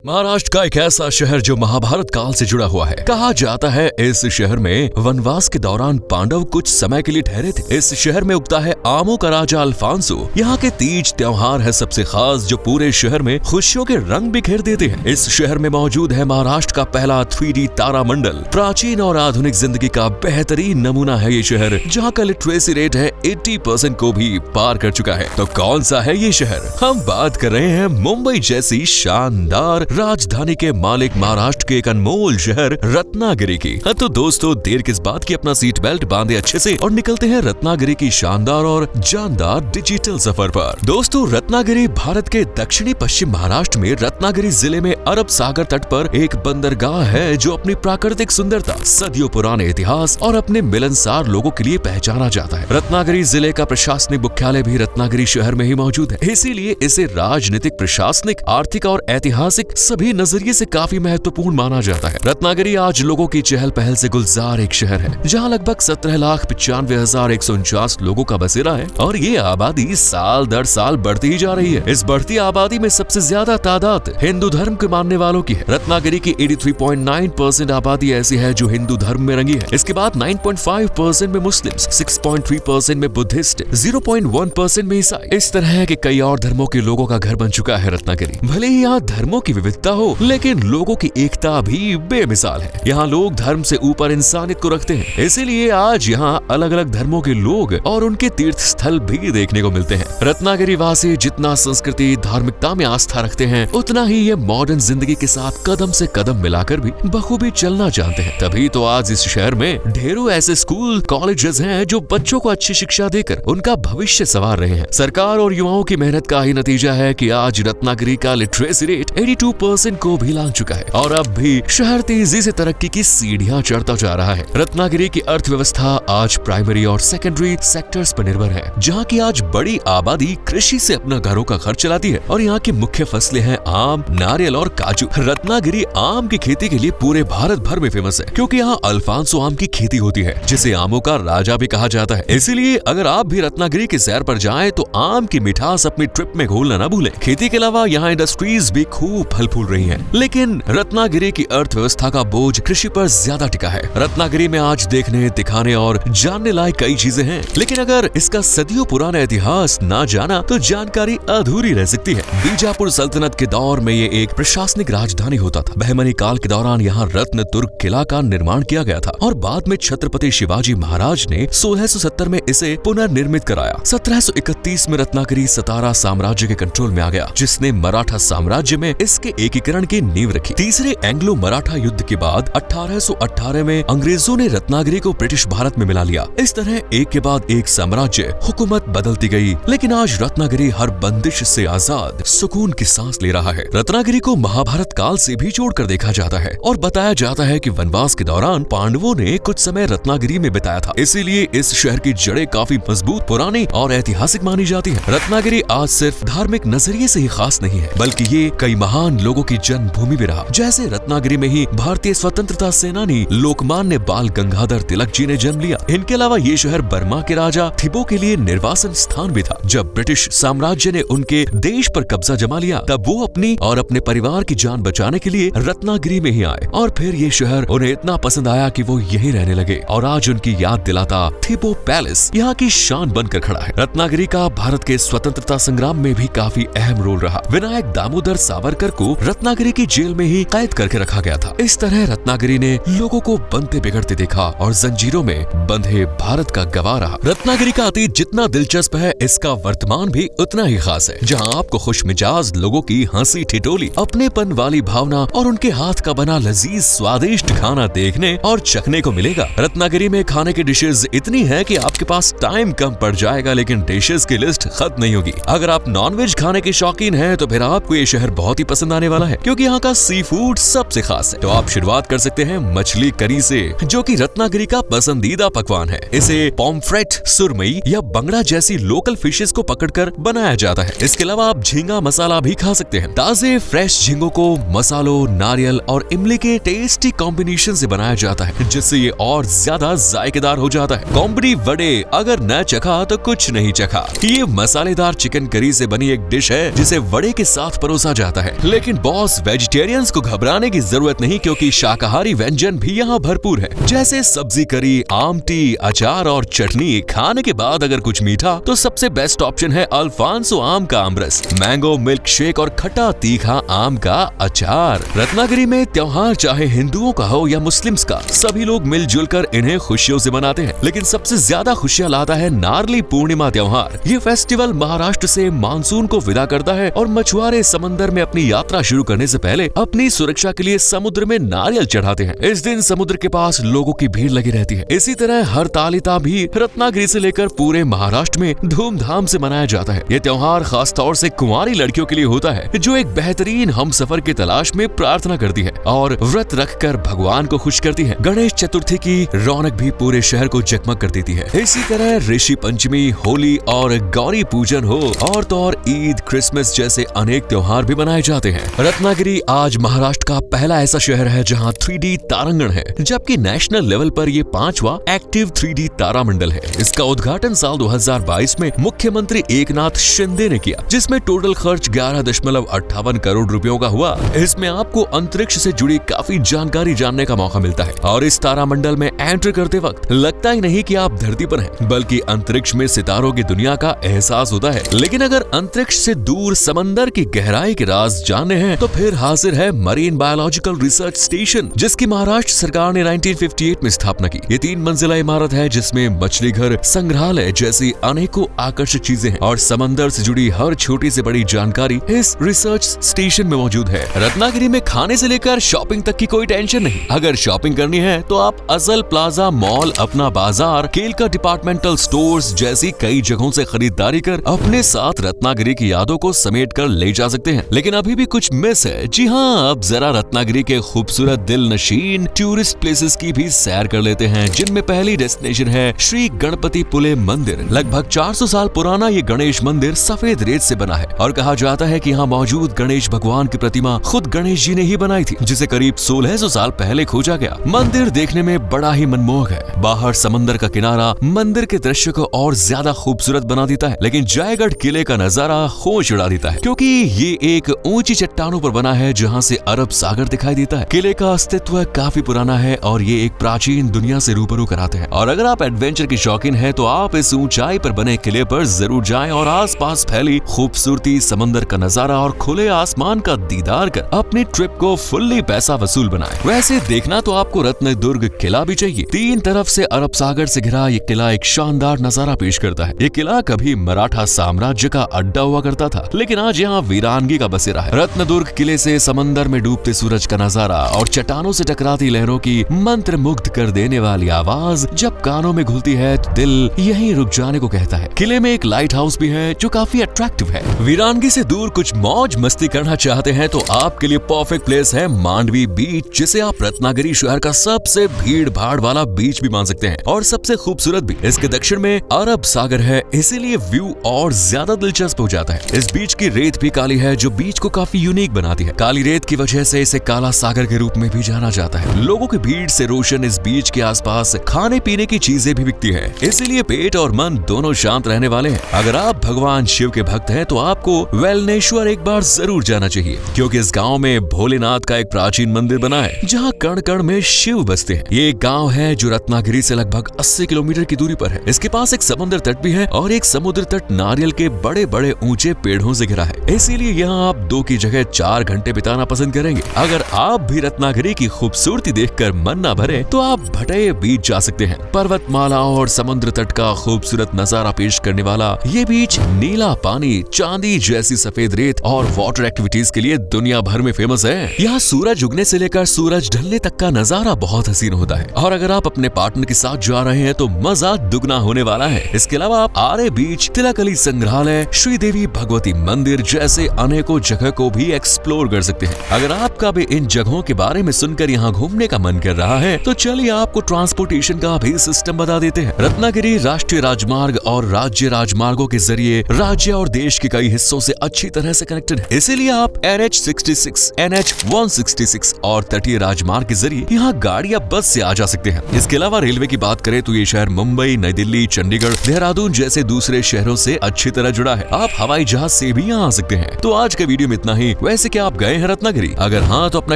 महाराष्ट्र का एक ऐसा शहर जो महाभारत काल से जुड़ा हुआ है। कहा जाता है इस शहर में वनवास के दौरान पांडव कुछ समय के लिए ठहरे थे। इस शहर में उगता है आमों का राजा अल्फांसो। यहाँ के तीज त्योहार है सबसे खास जो पूरे शहर में खुशियों के रंग बिखेर देते हैं। इस शहर में मौजूद है महाराष्ट्र का पहला 3D तारामंडल। प्राचीन और आधुनिक जिंदगी का बेहतरीन नमूना है ये शहर, जहाँ का लिटरेसी रेट है 80% को भी पार कर चुका है। तो कौन सा है ये शहर? हम बात कर रहे हैं मुंबई जैसी शानदार राजधानी के मालिक महाराष्ट्र के एक अनमोल शहर रत्नागिरी की। तो दोस्तों देर किस बात की, अपना सीट बेल्ट बांधे अच्छे से और निकलते हैं रत्नागिरी की शानदार और जानदार डिजिटल सफर पर। दोस्तों रत्नागिरी भारत के दक्षिणी पश्चिम महाराष्ट्र में रत्नागिरी जिले में अरब सागर तट पर एक बंदरगाह है जो अपनी प्राकृतिक सुंदरता, सदियों पुराने इतिहास और अपने मिलनसार लोगों के लिए पहचाना जाता है। रत्नागिरी जिले का प्रशासनिक मुख्यालय भी रत्नागिरी शहर में ही मौजूद है, इसीलिए इसे राजनीतिक, प्रशासनिक, आर्थिक और ऐतिहासिक सभी नजरिए से काफी महत्वपूर्ण माना जाता है। रत्नागिरी आज लोगों की चहल पहल से गुलजार एक शहर है, जहां लगभग 17,95,149 लोगों का बसेरा है और ये आबादी साल दर साल बढ़ती ही जा रही है। इस बढ़ती आबादी में सबसे ज्यादा तादाद हिंदू धर्म के मानने वालों की है। रत्नागिरी की 83.9% आबादी ऐसी है जो हिंदू धर्म में रंगी है। इसके बाद 9.5% में मुस्लिम, 6.3% में बुद्धिस्ट, 0.1% में ईसाई। इस तरह के कई और धर्मों के लोगों का घर बन चुका है रत्नागिरी। भले ही यहाँ धर्मों की विविधता हो, लेकिन लोगों की एकता भी बेमिसाल है। यहाँ लोग धर्म से ऊपर इंसानियत को रखते हैं, इसीलिए आज यहाँ अलग अलग धर्मों के लोग और उनके तीर्थ स्थल भी देखने को मिलते हैं। रत्नागिरी वासी जितना संस्कृति, धार्मिकता में आस्था रखते हैं, उतना ही ये मॉडर्न जिंदगी के साथ कदम से कदम मिलाकर भी बखूबी चलना जानते हैं। तभी तो आज इस शहर में ढेरों ऐसे स्कूल, कॉलेजेस हैं जो बच्चों को अच्छी शिक्षा देकर उनका भविष्य संवार रहे हैं। सरकार और युवाओं की मेहनत का ही नतीजा है कि आज रत्नागिरी का लिटरेसी रेट 82% को भी लांघ चुका है और अब भी शहर तेजी से तरक्की की सीढ़ियां चढ़ता जा रहा है। रत्नागिरी की अर्थव्यवस्था आज प्राइमरी और सेकेंडरी सेक्टर्स पर निर्भर है, जहां की आज बड़ी आबादी कृषि से अपना घरों का खर्च चलाती है और यहाँ की मुख्य फसलें हैं आम, नारियल और काजू। रत्नागिरी आम की खेती के लिए पूरे भारत भर में फेमस है, क्योंकि यहाँ अल्फांसो आम की खेती होती है, जिसे आमों का राजा भी कहा जाता है। इसीलिए अगर आप भी रत्नागिरी की सैर पर जाएं तो आम की मिठास अपनी ट्रिप में घोलना न भूलें। खेती के अलावा यहाँ इंडस्ट्रीज भी खूब फल फूल रही हैं, लेकिन रत्नागिरी की अर्थव्यवस्था का बोझ कृषि पर ज्यादा टिका है। रत्नागिरी में आज देखने, दिखाने और जानने लायक कई चीजें हैं, लेकिन अगर इसका सदियों पुराना इतिहास ना जाना तो जानकारी अधूरी रह सकती है। बीजापुर सल्तनत के दौर में ये एक प्रशासनिक राजधानी होता था। बहमनी काल के दौरान यहाँ रत्न तुर्क किला का निर्माण किया गया था और बाद में छत्रपति शिवाजी महाराज ने 1670 में इसे पुनर्निर्मित कराया। 1731 में रत्नागिरी सतारा साम्राज्य के कंट्रोल में आ गया, जिसने मराठा साम्राज्य में इसके एकीकरण की नींव रखी। तीसरे एंग्लो मराठा युद्ध के बाद 1818 में अंग्रेजों ने रत्नागिरी को ब्रिटिश भारत में मिला लिया। इस तरह एक के बाद एक साम्राज्य, हुकूमत बदलती गई, लेकिन आज रत्नागिरी हर बंदिश से आजाद सुकून की सांस ले रहा है। रत्नागिरी को महाभारत काल से भी जोड़कर देखा जाता है और बताया जाता है कि वनवास के दौरान पांडवों ने कुछ समय रत्नागिरी में बिताया था, इसीलिए इस शहर की जड़ें काफी मजबूत, पुरानी और ऐतिहासिक मानी जाती है। रत्नागिरी आज सिर्फ धार्मिक नजरिए से ही खास नहीं है, बल्कि ये कई महान लोगों की जन्मभूमि भी रहा। जैसे रत्नागिरी में ही भारतीय स्वतंत्रता सेनानी लोकमान्य बाल गंगाधर तिलक जी ने जन्म लिया। इनके अलावा ये शहर बर्मा के राजा थिबो के लिए निर्वासन स्थान भी था। जब ब्रिटिश साम्राज्य ने उनके देश पर कब्जा जमा लिया, तब वो अपनी और अपने परिवार की जान बचाने के लिए रत्नागिरी में ही आए और फिर ये शहर उन्हें इतना पसंद आया कि वो यहीं रहने लगे और आज उनकी याद दिलाता थिबो पैलेस यहाँ की शान बनकर खड़ा है। रत्नागिरी का भारत के स्वतंत्रता संग्राम में भी काफी अहम रोल रहा। विनायक दामोदर सावरकर को रत्नागिरी की जेल में ही कैद करके रखा गया था। इस तरह रत्नागिरी ने लोगों को बनते बिगड़ते देखा और जंजीरों में बंधे भारत का गवाह रहा। रत्नागिरी का अतीत जितना दिलचस्प है, इसका वर्तमान भी उतना ही खास है, जहां आपको खुशमिजाज लोगों की हंसी ठिठोली, अपनेपन वाली भावना और उनके हाथ का बना लजीज स्वादिष्ट खाना देखने और चखने को मिलेगा। रत्नागिरी में खाने की डिशेज इतनी है कि आपके पास टाइम कम पड़ जाएगा, लेकिन डिशेज की लिस्ट खत्म नहीं होगी। अगर आप नॉनवेज खाने के शौकीन हैं तो फिर आपको ये शहर बहुत ही पसंद आने वाला है, क्योंकि यहाँ का सी फूड सबसे खास है। तो आप शुरुआत कर सकते हैं मछली करी से, जो कि रत्नागिरी का पसंदीदा पकवान है। इसे पॉम्फ्रेट, सुरमई या बंगड़ा जैसी लोकल फिशेस को पकड़कर बनाया जाता है। इसके अलावा आप झींगा मसाला भी खा सकते हैं। ताजे फ्रेश झींगों को मसालों, नारियल और इमली के टेस्टी कॉम्बिनेशन से बनाया जाता है, जिससे ये और ज्यादा जायकेदार हो जाता है। कोम्बड़ी वड़े अगर न चखा तो कुछ नहीं चखा। ये मसालेदार चिकन करी से बनी एक डिश है जिसे वड़े के साथ परोसा जाता है, लेकिन लेकिन बॉस, वेजिटेरियंस को घबराने की जरूरत नहीं, क्योंकि शाकाहारी व्यंजन भी यहाँ भरपूर है, जैसे सब्जी करी, आमटी, अचार और चटनी। खाने के बाद अगर कुछ मीठा, तो सबसे बेस्ट ऑप्शन है अल्फांसो आम का आमरस, मैंगो मिल्क शेक और खट्टा तीखा आम का अचार। रत्नागिरी में त्योहार चाहे हिंदुओं का हो या मुस्लिम्स का, सभी लोग मिलजुल कर इन्हें खुशियों से मनाते हैं। लेकिन सबसे ज्यादा खुशियां लाता है नारली पूर्णिमा त्योहार। ये फेस्टिवल महाराष्ट्र से मानसून को विदा करता है और मछुआरे समंदर में अपनी यात्रा शुरू करने से पहले अपनी सुरक्षा के लिए समुद्र में नारियल चढ़ाते हैं। इस दिन समुद्र के पास लोगों की भीड़ लगी रहती है। इसी तरह हरतालिका भी रत्नागिरी से लेकर पूरे महाराष्ट्र में धूमधाम से मनाया जाता है। ये त्योहार खास तौर से कुंवारी लड़कियों के लिए होता है, जो एक बेहतरीन हमसफर की तलाश में प्रार्थना करती है और व्रत रखकर भगवान को खुश करती है। गणेश चतुर्थी की रौनक भी पूरे शहर को जगमग कर देती है। इसी तरह ऋषि पंचमी, होली और गौरी पूजन हो और तो और ईद, क्रिसमस जैसे अनेक त्योहार भी मनाए जाते हैं। रत्नागिरी आज महाराष्ट्र का पहला ऐसा शहर है जहां 3D तारांगण है, जबकि नेशनल लेवल पर ये 5वां एक्टिव 3D तारामंडल है। इसका उद्घाटन साल 2022 में मुख्यमंत्री एकनाथ शिंदे ने किया, जिसमें टोटल खर्च 11.58 करोड़ रुपयों का हुआ। इसमें आपको अंतरिक्ष से जुड़ी काफी जानकारी जानने का मौका मिलता है और इस तारामंडल में एंटर करते वक्त लगता ही नहीं कि आप धरती पर हैं, बल्कि अंतरिक्ष में सितारों की दुनिया का एहसास होता है। लेकिन अगर अंतरिक्ष से दूर समंदर की गहराई के राज जानने हैं, तो फिर हाजिर है मरीन बायोलॉजिकल रिसर्च स्टेशन, जिसकी महाराष्ट्र सरकार ने 1958 में स्थापना की। ये 3 मंजिला इमारत है, जिसमें मछली घर, संग्रहालय जैसी अनेकों आकर्षक चीजें हैं और समंदर से जुड़ी हर छोटी से बड़ी जानकारी इस रिसर्च स्टेशन में मौजूद है। रत्नागिरी में खाने से लेकर शॉपिंग तक की कोई टेंशन नहीं। अगर शॉपिंग करनी है तो आप अजल प्लाजा मॉल, अपना बाजार, केलका डिपार्टमेंटल स्टोर्स जैसी कई जगहों से खरीदारी कर अपने साथ रत्नागिरी की यादों को समेट कर ले जा सकते हैं। लेकिन अभी भी कुछ मिस है। जी हाँ, अब जरा रत्नागिरी के खूबसूरत दिल नशीन टूरिस्ट प्लेसेस की भी सैर कर लेते हैं, जिनमें पहली डेस्टिनेशन है श्री गणपति पुले मंदिर। लगभग 400 साल पुराना ये गणेश मंदिर सफेद रेत से बना है और कहा जाता है कि यहाँ मौजूद गणेश भगवान की प्रतिमा खुद गणेश जी ने ही बनाई थी, जिसे करीब 1600 साल पहले खोजा गया। मंदिर देखने में बड़ा ही मनमोहक है। बाहर समंदर का किनारा मंदिर के दृश्य को और ज्यादा खूबसूरत बना देता है, लेकिन जयगढ़ किले का नजारा होश उड़ा देता है, क्योंकि ये एक ऊंची चट्टानों पर बना है जहाँ से अरब सागर दिखाई देता है। किले का अस्तित्व काफी पुराना है और ये एक प्राचीन दुनिया से रूबरू कराते हैं। और अगर आप एडवेंचर की शौकीन है तो आप इस ऊंचाई पर बने किले पर जरूर जाएं और आसपास फैली खूबसूरती, समंदर का नजारा और खुले आसमान का दीदार कर अपनी ट्रिप को फुल्ली पैसा वसूल बनाएं। वैसे देखना तो आपको रत्नदुर्ग किला भी चाहिए। 3 तरफ से अरब सागर से घिरा ये किला एक शानदार नजारा पेश करता है। ये किला कभी मराठा साम्राज्य का अड्डा हुआ करता था, लेकिन आज यहाँ वीरानगी का बसेरा है। रत्नदुर्ग किले से समंदर में डूबते सूरज का नजारा और चट्टानों से टकराती लहरों की मंत्र मुग्ध कर देने वाली आवाज जब कानों में घुलती है तो दिल यहीं रुक जाने को कहता है। किले में एक लाइट हाउस भी है जो काफी अट्रैक्टिव है। वीरानगी से दूर कुछ मौज मस्ती करना चाहते हैं तो आपके लिए परफेक्ट प्लेस है मांडवी बीच, जिसे आप रत्नागिरी शहर का सबसे भीड़ भाड़ वाला बीच भी मान सकते हैं और सबसे खूबसूरत भी। इसके दक्षिण में अरब सागर है, इसीलिए व्यू और ज्यादा दिलचस्प हो जाता है। इस बीच की रेत भी काली है, जो बीच को काफी यूनिक बनाती है। काली रेत की वजह से इसे काला सागर के रूप में भी जाना जाता है। लोगों की भीड़ से रोशन इस बीच के आसपास खाने पीने की चीजें भी बिकती है, इसीलिए पेट और मन दोनों शांत रहने वाले हैं। अगर आप भगवान शिव के भक्त हैं तो आपको वेलनेश्वर एक बार जरूर जाना चाहिए, क्योंकि इस गांव में भोलेनाथ का एक प्राचीन मंदिर बना है जहां कण कण में शिव बसते हैं। ये एक गांव है जो रत्नागिरी से लगभग 80 किलोमीटर की दूरी पर है। इसके पास एक समुद्र तट भी है और एक समुद्र तट नारियल के बड़े बड़े ऊंचे पेड़ों से घिरा है, इसीलिए यहाँ आप 2 की जगह 4 घंटे बिताना पसंद करेंगे। अगर आप भी रत्नागिरी की खूबसूरती देखकर मन न भरे तो आप भटैया बीच जा सकते हैं। पर्वतमालाओं और समुद्र तट का खूबसूरत नजारा पेश करने वाला ये बीच नीला पानी, चांदी जैसी सफेद रेत और वाटर एक्टिविटीज के लिए दुनिया भर में फेमस है। यहाँ सूरज उगने से लेकर सूरज ढलने तक का नजारा बहुत हसीन होता है और अगर आप अपने पार्टनर के साथ जा रहे हैं तो मजा दुगना होने वाला है। इसके अलावा आप आरे बीच, तिलकली संग्रहालय, श्रीदेवी भगवती मंदिर जैसे अनेकों जगह को भी एक्सप्लोर कर सकते हैं। अगर आपका भी इन जगहों के बारे में सुनकर यहाँ घूमने का मन कर रहा है तो चलिए आपको ट्रांसपोर्टेशन का भी सिस्टम बता देते हैं। रत्नागिरी राष्ट्रीय राजमार्ग और राज्य राजमार्गों के जरिए राज्य और देश के कई हिस्सों से अच्छी तरह से कनेक्टेड है, इसीलिए आप NH66, NH166 और तटीय राजमार्ग के जरिए यहाँ गाड़ी या बस से आ जा सकते सकते हैं। इसके अलावा रेलवे की बात करें तो ये शहर मुंबई, नई दिल्ली, चंडीगढ़, देहरादून जैसे दूसरे शहरों से अच्छी तरह जुड़ा है। आप हवाई जहाज से भी यहाँ आ सकते हैं। तो आज के वीडियो में इतना ही। वैसे क्या आप गए हैं रत्नागिरी? अगर हाँ तो अपना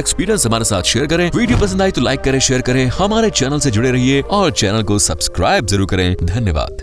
एक्सपीरियंस हमारे साथ शेयर करें। वीडियो पसंद आई तो लाइक करें, शेयर करें, हमारे चैनल से जुड़े रहिए और चैनल को सब्सक्राइब जरूर करें। धन्यवाद।